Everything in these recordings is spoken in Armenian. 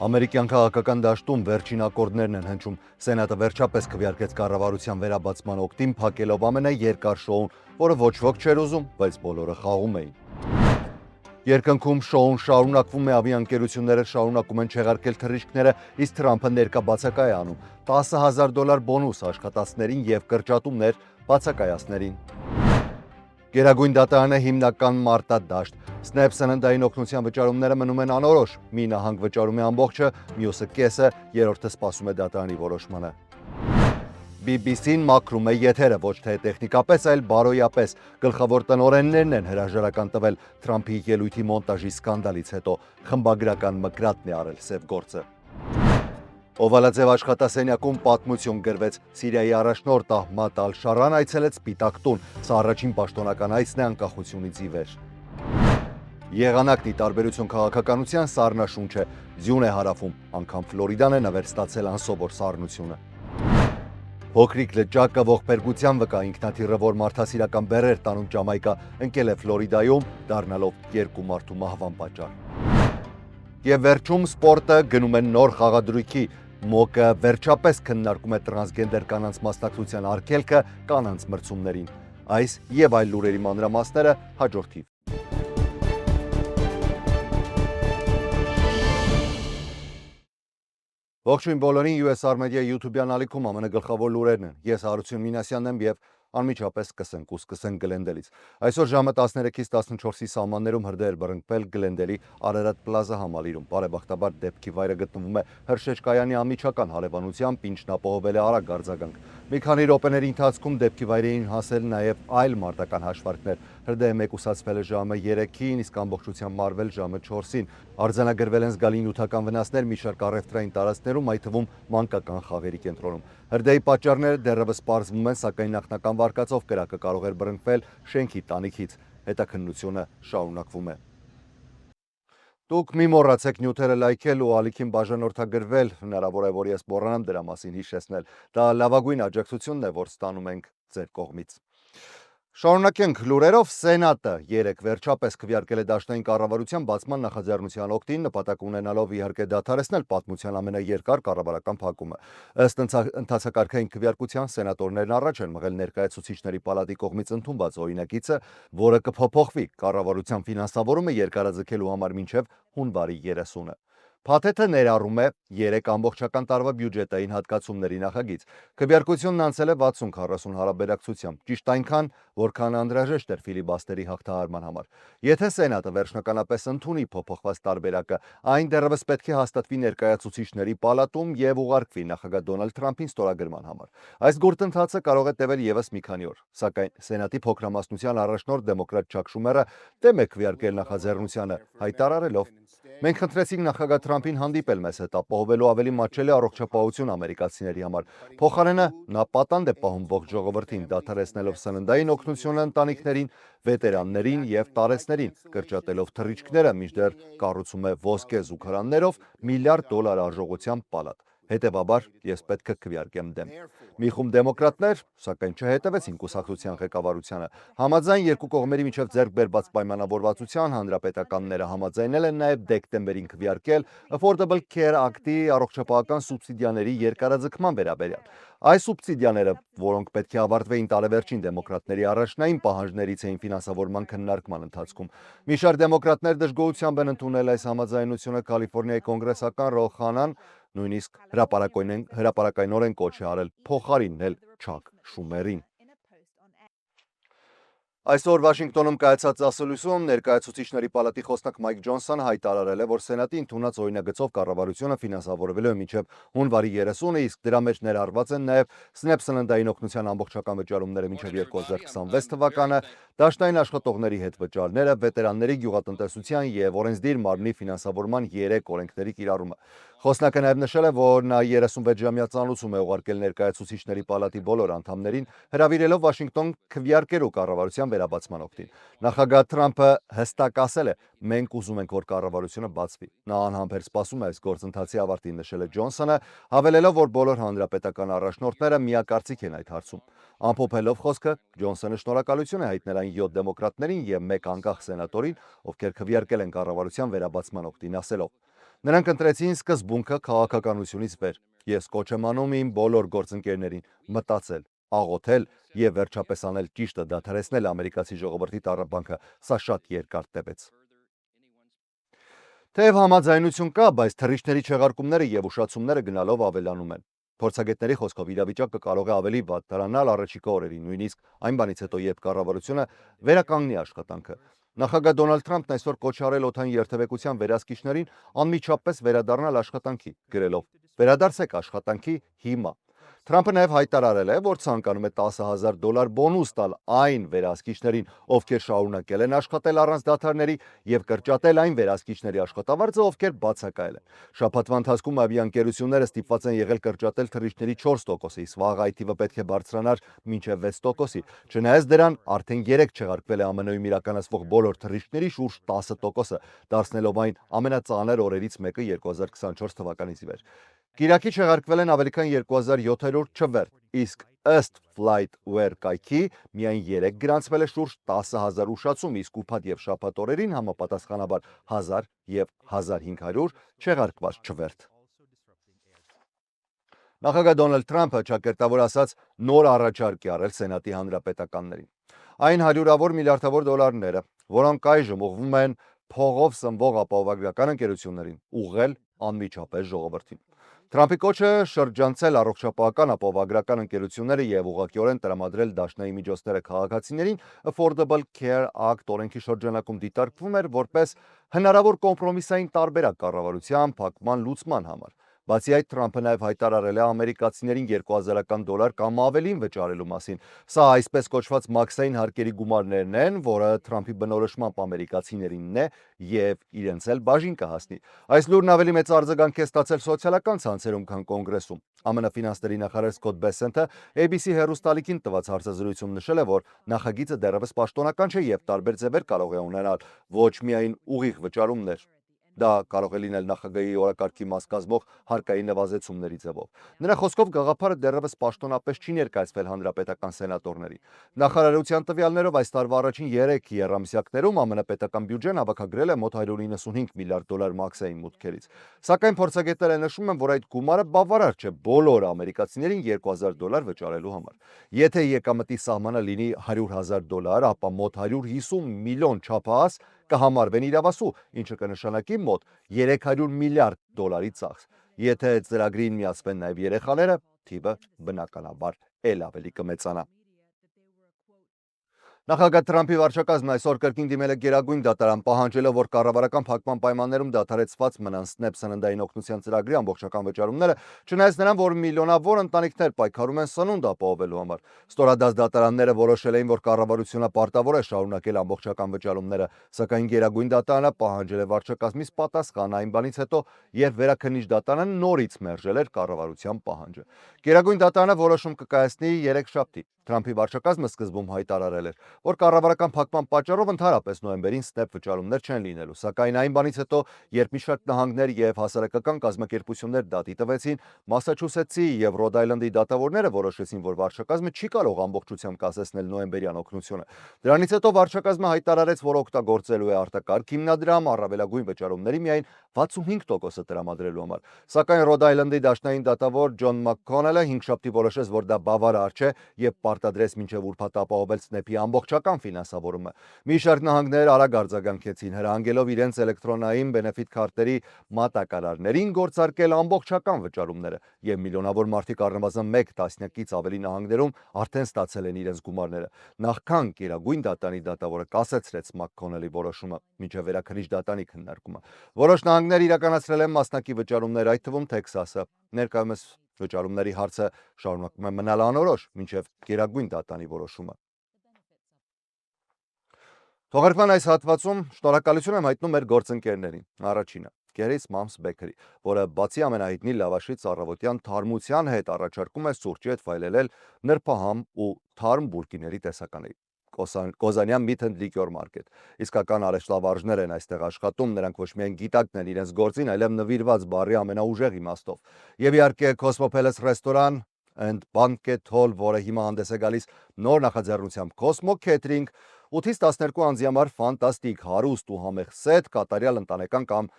Ամերիկյան քաղաքական դաշտում վերջին ակորդներն են հնչում։ Սենատը վերջապես քվեարկեց կառավարության վերաբացման օգտին, փակելով ամենաերկար շոուն, որը ոչ ոք չէր ուզում, բայց բոլորը խաղում էին։ Երկնքում շոուն շարունակվում է, ավիաընկերությունները շարունակում են չեղարկել թռիչքները, իսկ Թրամփը ներկա բացակայ է անում $10,000 բոնուս աշխատածներին եւ կրճատումներ բացակայացներին։ Գերագույն դատարանը հիմնական մարտադաշտ։ Snap սննդային օգնության վճարումները մնում են անորոշ։ Մի նահանգ վճարում է ամբողջը, մյուսը կեսը, երրորդը սպասում է դատարանի որոշմանը։ BBC-ն մաքրում է եթերը ոչ թե տեխնիկապես, այլ բարոյապես։ Գլխավոր տնօրեններն են հրաժարական տվել Թրամփի ելույթի մոնտաժի սկանդալից հետո։ Խմբագրական մկրատն է արել սև գործը։ Օվալաձև աշխատասենյակում պատմություն գրվեց։ Սիրիայի առաջնորդ Ահմադ Ալ-Շարան այցելեց Սպիտակ տուն։ Սա առաջին պաշտոնական այցն է անկախությունից ի վեր։ Եղանակն ի տարբերություն քաղաքականության սառնաշունչ է։ Ձյուն է հարավում, անգամ Ֆլորիդան է նվեր ստացել անսովոր սառնությունը։ Փոքրիկ լճակը ողբերգության վկա, ինքնաթիռը, որ մարդասիրական բեռեր տանում Ջամայկա, ընկել է Ֆլորիդայում, դառնալով 2 մարդու մահվան պատճառ։ Եվ վերջում սպորտը գնում են նոր խաղադրույքի։ ՄՕԿ-ը վերջապես քննարկում է տրանսգենդեր կանանց մասնակցության արգելքը կանանց մրցումներին։ Այս եւ այլ լուրերի մանրամասները հաջորդիվ։ Ողջույն բոլորին, US Armedia YouTube-յան ալիքում ԱՄՆ գլխավոր լուրերն են։ Ես Հարություն Մինասյանն եմ եւ անմիջապես սկսենք Գլենդելից։ Այսօր ժամը 13-ից 14-ի սահմաններում հրդեհ էր բռնկվել Գլենդելի Արարատ Պլազա համալիրում։ Բարեբախտաբար դեպքի վայրը գտնվում է Հրշեջ կայանի անմիջական հարևանությամբ, ինչն ապահովել է արագ արձագանք։ Մի քանի րոպեների ընթացքում դեպքի վայր էին հասել նաև այլ մարտական հաշվարկներ։ Հրդեհը մեկուսացվել է ժամը 3-ին, իսկ ամբողջությամբ մարվել ժամը 4-ին։ Արձանագրվել են զգալի նյութական վնասներ մի շարք առևտրային տարածքներում, այդ թվում մանկական խաղերի կենտրոնում։ Հրդեհի պատճառները դեռևս պարզվում են, սակայն նախնական վարկածով կրակը կարող էր բռնկվել շենքի տանիքից։ Հետաքննությունը շարունակվում է։ Դուք մի մոռացեք նյութերը լայքել ու ալիքին բաժանորդագրվել, հնարավոր է, որ ես մոռանամ դրա մասին հիշեցնել։ Դա լավագույն աջակցությունն է, որ ստանում ենք ձեր կողմից։ Շարունակենք լուրերով, Սենատը երեկ վերջապես քվեարկել է դաշնային կառավարության բացման նախաձեռնության օգտին, նպատակ ունենալով իհարկե դադարեցնել պատմության ամենաերկար կառավարական փակումը։ Ըստ ընթացակարգային քվեարկության սենատորներն առաջ են մղել ներկայացուցիչների պալատի կողմից ընդունված օրինագիծը, որը կփոփոխվի կառավարության ֆինանսավորումը երկարաձգելու համար մինչև հունվարի 30-ը։ Փաթեթը ներառում է 3 ամբողջական տարվա բյուջետային հատկացումների նախագիծ։ Քվեարկությունն անցել է 60-40 հարաբերակցությամբ, ճիշտ այնքան, որքան անհրաժեշտ էր ֆիլիբաստերի հաղթահարման համար։ Եթե Սենատը վերջնականապես ընդունի փոփոխված տարբերակը, այն դեռևս պետք է հաստատվի ներկայացուցիչների պալատում եւ ուղարկվի նախագահ Դոնալդ Թրամփին ստորագրման համար։ Այս գործընթացը կարող է տևել եւս մի քանի օր, սակայն Սենատի փոքրամասնության առաջնորդ դեմոկրատ Չակ Շումերը դեմ է քվեարկել նախաձեռնությանը, հայտարարելով. Մենք խնդրեցինք նախագահ Թրամփին հանդիպել մեզ հետ, ապահովելու ավելի մատչելի առողջապահություն ամերիկացիների համար։ Փոխարենը նա պատանդ է պահում ողջ ժողովրդին, դադարեցնելով սննդային օգնությունը ընտանիքներին, վետերաններին եւ տարեցներին, կրճատելով թռիչքները, մինչդեռ կառուցում է ոսկե զուգարաններով $1 միլիարդ արժողությամբ պալատ։ Հետևաբար ես պետք է քվեարկեմ դեմ։ Մի խումբ դեմոկրատներ, սակայն չհետևեցին կուսակցության ղեկավարությանը։ Համաձայն երկու կողմերի միջև ձեռք բերված պայմանավորվածության հանրապետականները համաձայնել են նաև դեկտեմբերին քվեարկել Affordable Care Act-ի առողջապահական սուբսիդիաների երկարաձգման վերաբերյալ։ Այս սուբսիդիաները, որոնք պետք է ավարտվեին տարեվերջին դեմոկրատների առաջնային պահանջներից էին ֆինանսավորման քննարկման ընթացքում։ Մի շարք դեմոկրատներ դժգոհությամբ են ընդունել այս համաձայնությունը, Կալիֆոռնիայի կոնգրեսական Ռոլ Խանան նույնիսկ հրապարակայնորեն կոչ է արել փոխարինել Չակ Շումերին։ Այսօր Վաշինգտոնում կայացած ասուլիսում ներկայացուցիչների պալատի խոսնակ Մայք Ջոնսոնը հայտարարել է, որ Սենատի ընդունած օրինագծով կառավարությունը ֆինանսավորվելու է մինչև հունվարի 30-ը, իսկ դրա մեջ ներառված են նաև SNAP սննդային օգնության ամբողջական վճարումները մինչև 2026 թվականը, դաշնային աշխատողների հետ վճարները, վետերանների գյուղատնտեսության եւ օրենսդիր մարմնի ֆինանսավորման 3 օրենքների կիրառումը։ Խոսնակը նաև նշել է, որ նա 36-ժամյա ծանուցում է ուղարկել ներկայացուցիչների պալատի բոլոր անդամներին, հրավիրելով Վաշինգտոն քվեարկելու կառավարության վերաբացման օգտին։ Նախագահ Թրամփը հստակ ասել է. մենք ուզում ենք, որ կառավարությունը բացվի։ Նա անհամբեր սպասում է այս գործընթացի ավարտին, նշել է Ջոնսոնը, հավելելով, որ բոլոր հանրապետական առաջնորդները միակարծիք են այդ հարցում։ Ամփոփելով խոսքը, Ջոնսոնը շնորհակալություն է հայտնել այն 7 դեմոկրատներին եւ 1 անկախ սենատորին, ովքեր քվեարկել են կառավարության վերաբացման օգտին, ասելով. Նրանք ընտրեցին սկզբունքը քաղաքականությունից վեր։ Ես կոչ եմ անում իմ բոլոր գործընկերներին մտածել, աղոթել եւ վերջապես անել ճիշտը, դադարեցնել ամերիկացի ժողովրդի տառապանքը։ Սա շատ երկար տևեց։ Թեև համաձայնություն կա, բայց թռիչքների չեղարկումները եւ ուշացումները գնալով ավելանում են։ Փորձագետների խոսքով իրավիճակը կարող է ավելի վատ դառնալ առաջիկա օրերին, նույնիսկ այն բանից հետո, երբ կառավարությունը վերականգնի աշխատանքը։ Նախագահ Դոնալդ Թրամփն այսօր կոչ արել օդային երթևեկության վերահսկիչներին անմիջապես վերադառնալ աշխատանքի, գրելով. «Վերադարձեք աշխատանքի հիմա»։ Թրամփը նաև հայտարարել է, որ ցանկանում է $10,000 բոնուս տալ այն վերահսկիչներին, ովքեր շարունակել են աշխատել առանց դադարների, եւ կրճատել այն վերահսկիչների աշխատավարձը, ովքեր բացակայել են։ Շաբաթվա ընթացքում ավիաընկերությունները ստիպված են եղել կրճատել թռիչքների 4%-ը, իսկ վաղ այդ թիվը պետք է բարձրանար մինչև 6%-ի։ Չնայած դրան, արդեն 3 չեղարկվել է ԱՄՆ-ում իրականացվող բոլոր թռիչքների շուրջ 10%-ը, դարձնելով այն ամենածանր օրերից մեկը 2024 թվականից ի վեր։ Կիրակի չեղարկվել են ավելի քան 2700 չվեր, իսկ ըստ FlightWare կայքի միայն 3 գրանցվել է շուրջ 10,000 ուշացում, իսկ ուրբաթ եւ շաբաթ օրերին համապատասխանաբար 1000 եւ 1500 չեղարկված չվերթ։ Նախագահ Դոնալդ Թրամփը ճակերտավոր ասած նոր առաջարկ է արել Սենատի հանրապետականներին։ Այն հարյուրավոր միլիարդավոր դոլարները, որոնք այժմ ուղղվում են փողով սնվող ապահովագրական ընկերություններին, ուղղել անմիջապես ժողովրդին։ Թրամփի կոչը շրջանցել առողջապահական ապահովագրական ընկերությունները եւ ուղղակիորեն տրամադրել դաշնային միջոցները քաղաքացիներին Affordable Care Act օրենքի շրջանակում դիտարկվում էր որպես հնարավոր կոմպրոմիսային տարբերակ կառավարության փակման լուծման համար։ Բացի այդ, Թրամփը նաև հայտարարել է ամերիկացիներին $2000 կամ ավելին վճարելու մասին։ Սա այսպես կոչված մաքսային հարկերի գումարներն են, որը Թրամփի բնորոշմամբ ամերիկացիներինն է եւ իրենց էլ բաժին կհասնի։ Այս լուրն ավելի մեծ արձագանք է ստացել սոցիալական ցանցերում, քան կոնգրեսում։ ԱՄՆ ֆինանսների նախարար Սկոտ Բեսենթը ABC հեռուստալիքին տված հարցազրույցում նշել է, որ նախագիծը դեռևս պաշտոնական չէ եւ տարբեր ձևեր կարող է ունենալ, ոչ միայն ուղիղ վճարումներ։ Դա կարող է լինել նախագահի օրակարգի մաս կազմող հարկային նվազեցումների ձևով։ Նրա խոսքով գաղափարը դեռևս պաշտոնապես չի ներկայացվել հանրապետական սենատորների։ Նախարարության տվյալներով այս տարվա առաջին 3 եռամսյակներում ԱՄՆ պետական բյուջեն հավաքագրել է մոտ $195 միլիարդ մաքսային մուտքերից։ Սակայն փորձագետները նշում են, որ այդ գումարը բավարար չէ բոլոր ամերիկացիներին $2000 վճարելու համար։ Եթե եկամտի սահմանը լինի $100,000, ապա մոտ 150 միլիոն չափահաս կհամարվեն իրավասու, ինչը կնշանակի մոտ $300 միլիարդ ծախս։ Եթե ծրագրին միացվեն նաև երեխաները, թիվը բնականաբար էլ ավելի կմեծանա։ Նախագահ Թրամփի վարչակազմը այսօր կրկին դիմել է Գերագույն դատարան, պահանջելով, որ կառավարական փակման պայմաններում դադարեցված մնան SNAP սննդային օգնության ծրագրի ամբողջական վճարումները, չնայած նրան, որ միլիոնավոր ընտանիքներ պայքարում են սնունդ ապահովելու համար։ Ստորադաս դատարանները որոշել էին, որ կառավարությունը պարտավոր է շարունակել ամբողջական վճարումները, սակայն Գերագույն դատարանը պահանջել է վարչակազմից պատասխան այն բանից հետո, երբ Վերաքննիչ դատարանը նորից մերժել էր կառավարության պահանջը։ Գերագույն դատարանը որոշում կկայացնի երեքշաբթի։ Թրամփի վարչակազմը սկզբում հայտարարել էր, որ կառավարական փակման պատճառով ընդհանրապես նոյեմբերին SNAP վճարումներ չեն լինելու, սակայն այն բանից հետո, երբ մի շարք նահանգներ եւ հասարակական կազմակերպություններ դատի տվեցին, Մասաչուսեթսի եւ Ռոդ Այլանդի դատավորները որոշեցին, որ վարչակազմը չի կարող ամբողջությամբ կասեցնել նոյեմբերյան օգնությունը։ Դրանից հետո վարչակազմը հայտարարեց, որ օգտագործելու է արտակարգ հիմնադրամ առավելագույն վճարումների միայն 65%-ը տրամադրելու համար։ Սակայն Ռոդ Այլանդի դաշնային դատավոր Ջոն Մաքքոնելը հինգշաբթի որոշեց, որ դա բավարար չէ եւ պարտադրեց մինչեւ ուրբաթ ապահովել SNAP-ի ամբողջական ֆինանսավորումը։ Մի շարք նահանգներ արագ արձագանքեցին, հրահանգելով իրենց էլեկտրոնային բենեֆիտ քարտերի մատակարարներին գործարկել ամբողջական վճարումները, եւ միլիոնավոր մարդիկ առնվազն 1 տասնյակից ավելի նահանգներում արդեն ստացել են իրենց գումարները։ Նախքան Գերագույն դատարանի դատավորը կասեցրեց Մաքքոնելի որոշումը մինչև Վերաքննիչ դատարանի քննարկումը։ Որոշ նահանգներ իրականացրել են մասնակի վճարումներ, այդ թվում Թեքսասը։ Ներկայումս վճարումների հարցը շարունակում է մնալ անորոշ մինչև Գերագույն դատարանի որոշումը։ Թողարկման այս հատվածում շնորհակալություն եմ հայտնում մեր գործընկերներին։ Առաջինը Gerry's Mom's Bakery, որը բացի ամենահայտնի լավաշից առավոտյան թարմության հետ առաջարկում է սուրճի հետ վայելել նրբահամ ու թարմ բուրկիների տեսականների։ Կոզանյան Meat and Liquor Market։ Իսկական արեշտավարժներ են այստեղ աշխատում, նրանք ոչ միայն գիտակն են իրենց գործին, այլև նվիրված բառի ամենաուժեղ իմաստով։ Եվ իհարկե Cosmopolis ռեստորան and Banquet Hall, որը հիմա հանդես է գալիս նոր նախաձեռնությամբ Cosmo Catering, 8-ից 12 անձի համար ֆանտաստիկ, հարուստ ու համեղ սեթ, կատարյալ ընտանեկան կամ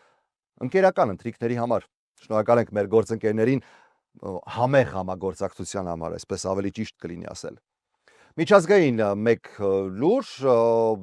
ընկերական ընթրիքների համար։ Շնորհակալ ենք մեր գործընկերներին համեղ համագործակցության համար, այսպես ավելի ճիշտ կլինի ասել։ Միջազգային մեկ լուր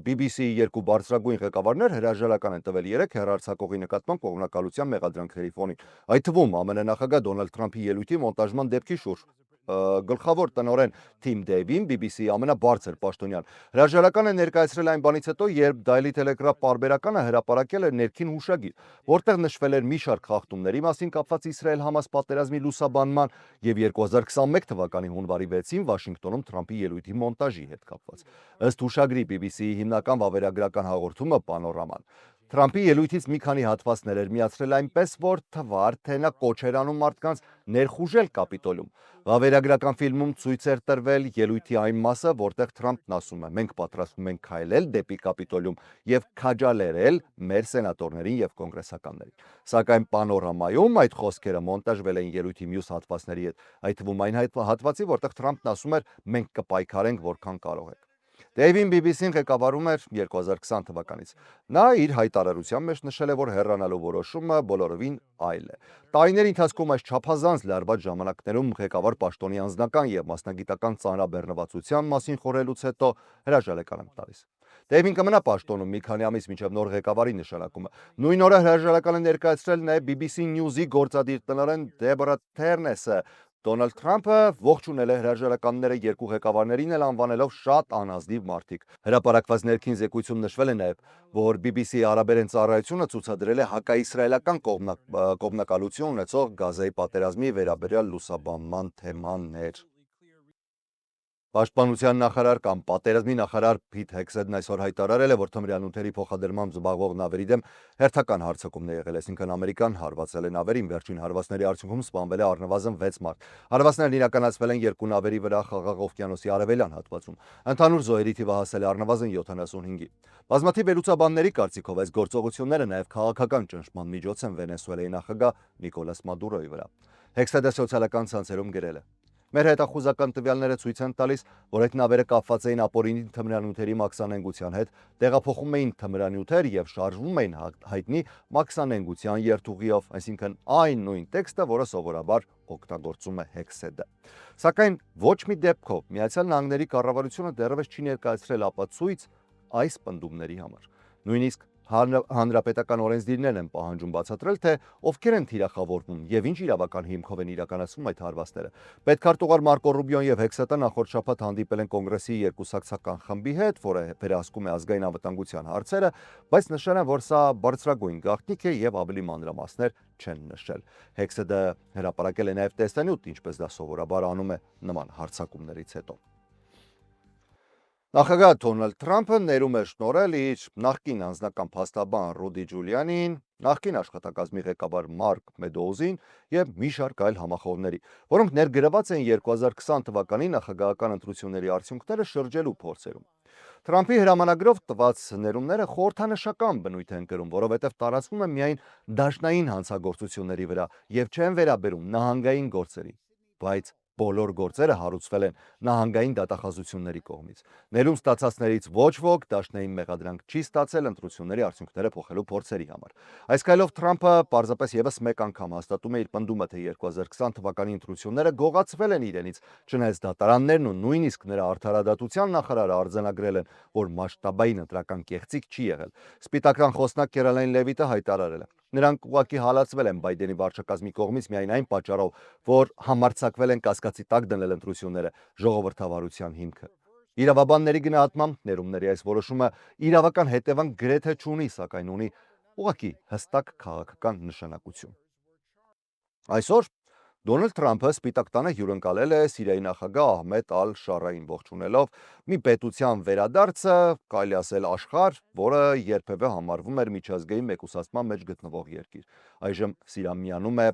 BBC-ի երկու բարձրագույն ղեկավարներ հրաժարական են տվել 3 հեռարձակողի նկատմամբ կողմնակալության մեղադրանքների ֆոնին։ Այդ թվում ԱՄՆ նախագահ Դոնալդ Թրամփի ելույթի մոնտաժման դեպքի շուրջ գլխավոր տնօրեն Թիմ Դեյվին, BBC-ի ամենաբարձր պաշտոնյան, հրաժարական է ներկայացրել այն բանից հետո, երբ Daily Telegraph պարբերականը հրապարակել էր ներքին հուշագիր, որտեղ նշվել էր մի շարք խախտումների մասին կապված Իսրայել-Համաս պատերազմի լուսաբանման եւ 2021 թվականի հունվարի 6-ին Վաշինգտոնում Թրամփի ելույթի մոնտաժի հետ կապված։ Ըստ հուշագրի BBC-ի հիմնական վավերագրական հաղորդումը Պանորաման Թրամփի ելույթից մի քանի հատվածներ էր միացրել այնպես, որ թվար, թե նա կոչ էր անում մարդկանց ներխուժել Կապիտոլիում։ Վավերագրական ֆիլմում ցույց էր տրվել ելույթի այն մասը, որտեղ Թրամփն ասում է. «Մենք պատրաստվում ենք քայլել դեպի Կապիտոլիում եւ քաջալերել մեր սենատորներին եւ կոնգրեսականներին»։ Սակայն Պանորամայում այդ խոսքերը մոնտաժվել էին ելույթի մյուս հատվածների հետ, այդ թվում այն հատվածի, որտեղ Թրամփն ասում էր. «Մենք կպայքարենք որքան կարող ենք»։ Դեյվին BBC-ին ղեկավարում էր 2020 թվականից։ Նա իր հայտարարության մեջ նշել է, որ հեռանալու որոշումը բոլորովին այլ է։ Տարիների ընթացքում այս չափազանց լարված ժամանակներում ղեկավար պաշտոնի անձնական եւ մասնագիտական ծանրաբեռնվածության մասին խորելուց հետո հրաժարական եմ տալիս։ Դեյվին կմնա պաշտոնում մի քանի ամիս մինչև նոր ղեկավարի նշանակումը։ Նույն օրը հրաժարական է ներկայացրել նաև BBC News-ի գործադիր տնօրեն Դեբորա Թերնեսը։ Դոնալդ Թրամփը ողջունել է հրաժարականները, երկու ղեկավարներին էլ անվանելով շատ անազնիվ մարդիկ։ Հրապարակված ներքին զեկույցում նշվել է նաև, որ BBC-ի արաբերեն ծառայությունը ցուցադրել է հակաիսրայելական կողմնակալություն ունեցող Գազայի պատերազմի վերաբերյալ լուսաբանման թեմաներ։ Պաշտպանության նախարար կամ պատերազմի նախարար Փիթ Հեքսեթն այսօր հայտարարել է, որ թմրանյութերի փոխադրմամբ զբաղվող նավերի դեմ հերթական հարձակումն է եղել, այսինքն Ամերիկան հարվածել է նավերին, վերջին հարվածների արդյունքում սպանվել է առնվազն 6 մարդ։ Հարվածներն իրականացվել են երկու նավերի վրա Խաղաղ օվկիանոսի արևելյան հատվածում։ Ընդհանուր զոհերի թիվը հասել է առնվազն 75-ի։ Բազմաթիվ վերլուծաբանների կարծիքով այս գործողությունները նաև քաղաքական ճնշման միջոց են Վենեսուելայի նախագահ Նիկոլաս Մադուրոյի վրա։ Հեքսեթը սոցիալական ցանցերում գրել է. Մեր հետախուզական տվյալները ցույց են տալիս, որ այդ նավերը կապված էին ապօրինի թմրանյութերի մաքսանենգության հետ, տեղափոխում էին թմրանյութեր եւ շարժվում էին հայտնի մաքսանենգության երթուղիով, այսինքն այն նույն տեքստը, որը սովորաբար օգտագործում է Հեքսեթը։ Սակայն ոչ մի դեպքով Միացյալ Նահանգների կառավարությունը դեռևս չի ներկայացրել ապացույց այս պնդումների համար։ Նույնիսկ հանրապետական օրենսդիրներն են պահանջում բացատրել, թե ովքեր են թիրախավորվում եւ ինչ իրավական հիմքով են իրականացվում այդ հարվածները։ Պետքարտուղար Մարկո Ռուբիոն եւ Հեքսեթը նախորդ շաբաթ հանդիպել են կոնգրեսի երկուսակցական խմբի հետ, որը վերահսկում է ազգային անվտանգության հարցերը, բայց նշել են, որ սա բարձրագույն գաղտնիք է եւ ավելի մանրամասներ չեն նշել։ Հեքսեթը հրապարակել է նաեւ տեսանյութ, ինչպես դա սովորաբար անում է նման հարձակումներից հետո։ Նախագահ Դոնալդ Թրամփը ներում է շնորհել իր նախկին անձնական փաստաբան Ռուդի Ջուլիանին, նախկին աշխատակազմի ղեկավար Մարկ Մեդոուզին եւ մի շարք այլ համախոհների, որոնք ներգրաված են 2020 թվականի նախագահական ընտրությունների արդյունքները շրջելու փորձերում։ Թրամփի հրամանագրով տված ներումները խորհրդանշական բնույթ են կրում, որովհետև տարածվում է միայն դաշնային հանցագործությունների վրա եւ չեն վերաբերում նահանգային գործերի, բայց բոլոր գործերը հարուցվել են նահանգային դատախազությունների կողմից։ Ներում ստացածներից ոչ ոք դաշնային մեղադրանք չի ստացել ընտրությունների արդյունքները փոխելու փորձերի համար։ Այս քայլով Թրամփը պարզապես եւս մեկ անգամ հաստատում է իր պնդումը, թե 2020 թվականի ընտրությունները գողացվել են իրենից, չնայած դատարաններն ու նույնիսկ նրա արդարադատության նախարարը արձանագրել են, որ մասշտաբային ընտրական կեղծիք չի եղել։ Սպիտական խոսնակ Քերոլայն Լևիտը հայտարարել է. Նրանք ուղղակի հալածվել են Բայդենի վարչակազմի կողմից միայն այն պատճառով, որ համարձակվել են կասկածի տակ դնել ընտրությունները, ժողովրդավարության հիմքը։ Իրավաբանների գնահատմամբ ներումների այս որոշումը իրավական հետևանք գրեթե չունի, սակայն ունի ուղղակի հստակ քաղաքական նշանակություն։ Այսօր Դոնալդ Թրամփը Սպիտակ տանը հյուրընկալել է Սիրիայի նախագահ Ահմեդ Ալ-Շարային, ողջունելով մի պետության վերադարձը, կարելի ասել աշխարհ, որը երբևէ համարվում էր միջազգային մեկուսացման մեջ գտնվող երկիր։ Այժմ Սիրիան միանում է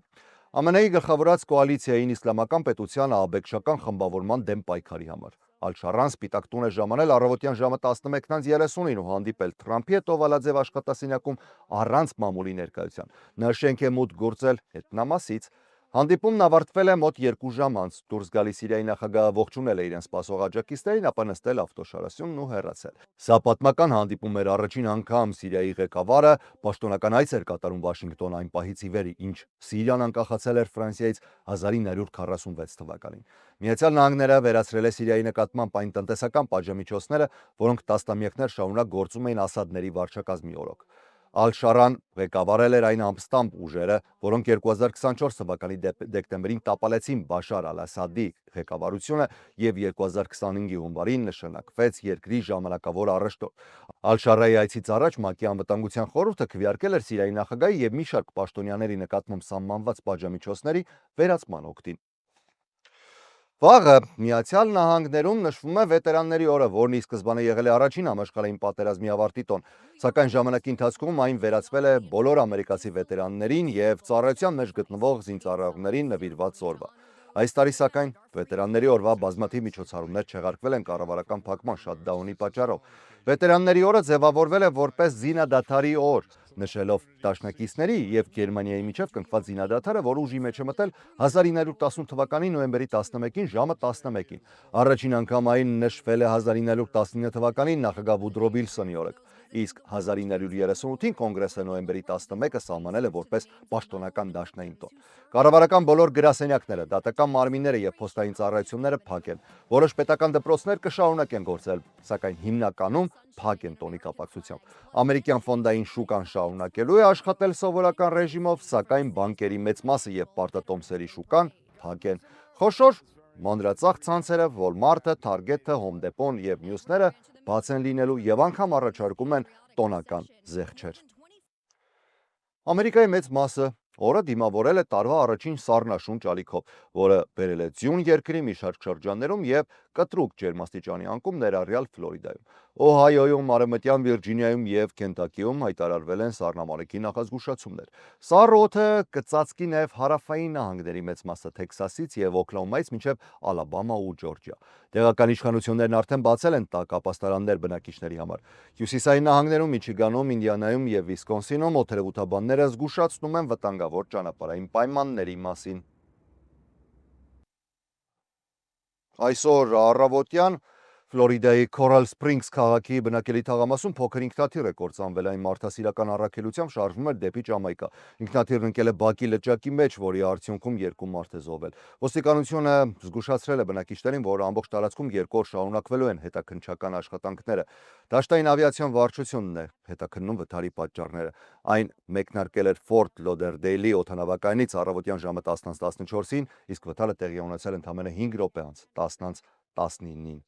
ԱՄՆ-ի գլխավորած կոալիցիային իսլամական պետության ահաբեկչական խմբավորման դեմ պայքարի համար։ Ալ-Շարան Սպիտակ տուն է ժամանել առավոտյան ժամը 11:30-ին ու հանդիպել Թրամփի հետ Օվալաձև աշխատասենյակում առանց մամուլի ներկայության։ Նա շենք է մուտք գործել հետնամասից, Հանդիպումն ավարտվել է մոտ 2 ժամ անց, դուրս գալիս Սիրիայի նախագահը ողջունել է իրեն սպասող աջակիցներին, ապա նստել ավտոշարասյունն ու հեռացել։ Սա պատմական հանդիպում էր, առաջին անգամ Սիրիայի ղեկավարը պաշտոնական այց էր կատարում Վաշինգտոն այն պահից ի վեր, ինչ Սիրիան անկախացել էր Ֆրանսիայից 1946 թվականին։ Միացյալ Նահանգները վերացրել է Սիրիայի նկատմամբ այն տնտեսական պատժամիջոցները, որոնք տասնամյակներ շարունակ գործում էին Ասադների վարչակազմի օրոք։ Ալ-Շարան ղեկավարել էր այն ամստամբ ուժերը, որոնք 2024 թվականի դեկտեմբերին տապալեցին Բաշար Ալ-Ասադի ղեկավարությունը եւ 2025-ի հունվարին նշանակվեց երկրի ժամանակավոր առաջնորդ։ Ալ-Շարայի այցից առաջ ՄԱԿ-ի անվտանգության խորհուրդը քվեարկել էր Սիրիայի նախագահի եւ մի շարք պաշտոնյաների նկատմամբ սահմանված պատժամիջոցների վերացման օգտին։ Վաղը Միացյալ Նահանգներում նշվում է վետերանների օրը, որն ի սկզբանե եղել է առաջին համաշխարհային պատերազմի ավարտի տոն, սակայն ժամանակի ընթացքում այն վերածվել է բոլոր ամերիկացի վետերաններին եւ ծառայության մեջ գտնվող զինծառայողներին նվիրված օրվա։ Այս տարի սակայն վետերանների օրվա բազմաթիվ միջոցառումներ չեղարկվել են կառավարական փակման շատդաունի պատճառով։ Վետերանների օրը ձևավորվել է որպես զինադադարի օր, նշելով դաշնակիցների եւ Գերմանիայի միջև կնքված զինադադարը, որ ուժի մեջ է մտել 1918 թվականի նոյեմբերի 11-ին ժամը 11-ին։ Առաջին անգամ այն նշվել է 1919 թվականին նախագահ Վուդրո Վիլսոնի օրոք, իսկ 1938-ին կոնգրեսը նոյեմբերի 11-ը սահմանել է որպես պաշտոնական դաշնային տոն։ Կառավարական բոլոր գրասենյակները, դատական մարմինները եւ փոստային ծառայությունները փակ են։ Որոշ պետական դպրոցներ կշարունակեն գործել, սակայն հիմնականում փակ են տոնի կապակցությամբ։ Ամերիկյան ֆոնդային շուկան շարունակելու է աշխատել սովորական ռեժիմով, սակայն բանկերի մեծ մասը եւ պարտատոմսերի շուկան փակ են։ Խոշոր մանրածախ ցանցերը, Walmart-ը, Target-ը, Home Depot-ն եւ մյուսները բաց են լինելու եւ անգամ առաջարկում են տոնական զեղչեր։ Ամերիկայի մեծ մասը օրը դիմավորել է տարվա առաջին սառնաշունչ ալիքով, որը բերել է ձյուն երկրի մի շարք շրջաններում եւ կտրուկ ջերմաստիճանի անկում ներառյալ Ֆլորիդայում։ Օհայոյում, Արևմտյան Վիրջինիայում եւ Քենտակիում հայտարարվել են սառնամոլեկի նախազգուշացումներ։ Սառը օդը կծածկի նաեւ հարավային նահանգների մեծ մասը Թեքսասից եւ Օքլահոմայից մինչեւ Ալաբամա ու Ջորջիա։ Տեղական իշխանություններն արդեն բացել են տաք ապաստարաններ բնակիչների համար։ Հյուսիսային նահանգներում, Միչիգանում, Ինդիանայում եւ Վիսկոնսինում օդերևութաբանները զգուշացնում են վտանգավոր ճանապարհային պայմանների մասին։ Այսօր առավոտյան Ֆլորիդայի Coral Springs քաղաքի բնակելի թաղամասում փոքր ինքնաթիռ է կործանվել, այն մարդասիրական առաքելությամբ շարժվում էր դեպի Ջամայկա։ Ինքնաթիռն ընկել է բակի լճակի մեջ, որի արդյունքում 2 մարդ է զոհվել։ Ոստիկանությունը զգուշացրել է բնակիչներին, որ ամբողջ տարածքում 2 օր շարունակվելու են հետաքննչական աշխատանքները։ Դաշտային ավիացիոն վարչությունն է հետաքննում վթարի պատճառները։ Այն մեկնարկել էր Ֆորտ Լոդերդեյլի օդանավակայանից առավոտյան ժամը 10:14-ին, իսկ վթարը տեղի է ունեցել ընդամենը 5 րոպե անց 10:19-ին։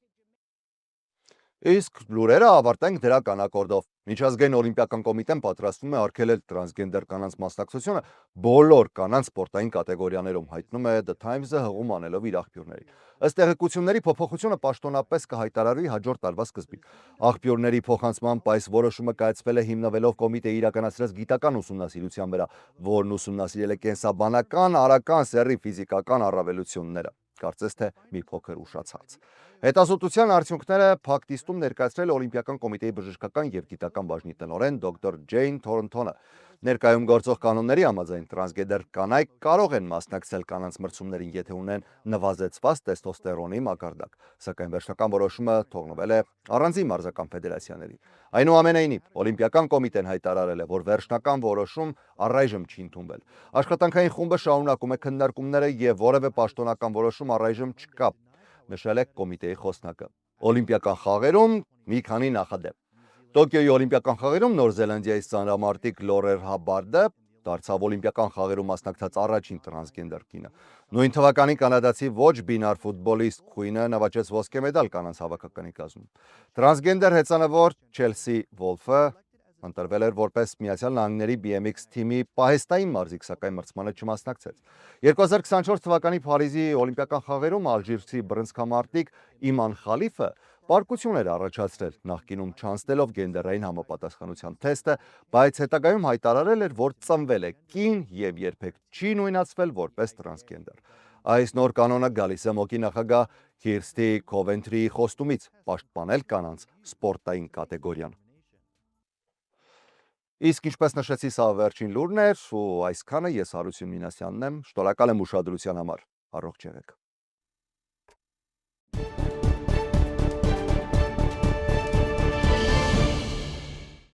Իսկ լուրերը ավարտենք դրական ակորդով։ Միջազգային օլիմպիական կոմիտեն պատրաստվում է արգելել տրանսգենդեր կանանց մասնակցությունը բոլոր կանանց սպորտային կատեգորիաներում, հայտնում է The Times-ը հղում անելով իր աղբյուրների։ Ըստ տեղեկությունների փոփոխությունը պաշտոնապես կհայտարարվի հաջորդ տարվա սկզբին։ Աղբյուրների փոխանցմամբ այս որոշումը կայացվել է հիմնվելով կոմիտեի իրականացրած գիտական ուսումնասիրության վրա, որն ուսումնասիրել է կենսաբանական, արական սեռի ֆիզիկական առավելությունները։ Կարծես թե մի փոքր ուշացած։ Հետազոտության արդյունքները փակտիստում ներկայացրել է Օլիմպիական կոմիտեի բժշկական եւ գիտական բաժնի տնօրեն դոկտոր Ջեյն Թորնթոնը։ Ներկայում գործող կանոնների համաձայն տրանսգենդեր կանայք կարող են մասնակցել կանանց մրցումներին, եթե ունեն նվազեցված տեստոստերոնի մակարդակ, սակայն վերջնական որոշումը թողնվել է առանձին մարզական ֆեդերացիաներին։ Այնուամենայնիվ, Օլիմպիական կոմիտեն հայտարարել է, որ վերջնական որոշում առայժմ չի ընդունվել։ Աշխատանքային խումբը շարունակում է քննարկումները եւ որևէ պաշտոնական որոշում առայժմ չկա, նշել է կոմիտեի խոսնակը։ Օլիմպիական խաղերում մի քանի նախադեպ։ Տոկիոյի օլիմպիական խաղերում Նոր Զելանդիայի ծանրամարտիկ Լորեր Հաբարդը դարձավ օլիմպիական խաղերում մասնակցած առաջին տրանսգենդեր կինը։ Նույն թվականին կանադացի ոչ բինար ֆուտբոլիստ Քուինը նվաճեց ոսկե մեդալ կանանց հավաքականի կազմում։ Տրանսգենդեր հեծանվոր Չելսի Վոլֆը ընտրվել էր որպես Միացյալ Նահանգների BMX թիմի պահեստային մարզիկ, սակայն մրցմանը չմասնակցեց։ 2024 թվականի Փարիզի օլիմպիական խաղերում ալժիրցի բռնցքամարտիկ Իման Խալիֆը պարկություն էր առաջացրել, նախկինում չանցնելով գենդերային համապատասխանության թեստը, բայց հետագայում հայտարարել էր, որ ծնվել է կին եւ երբեք չի նույնացվել որպես տրանսգենդեր։ Այս նոր կանոնը գալիս է ՄՕԿ-ի նախագահ Քիրստի Քովենթրիի խոստումից պաշտպանել կանանց սպորտային կատեգորիան։ Իսկ ինչպես նշեցի, սա վերջին լուրն էր ու այսքանը ես Հարություն Մինասյանն եմ։ Շնորհակալ եմ ուշադրության համար։ Առողջ եղեք։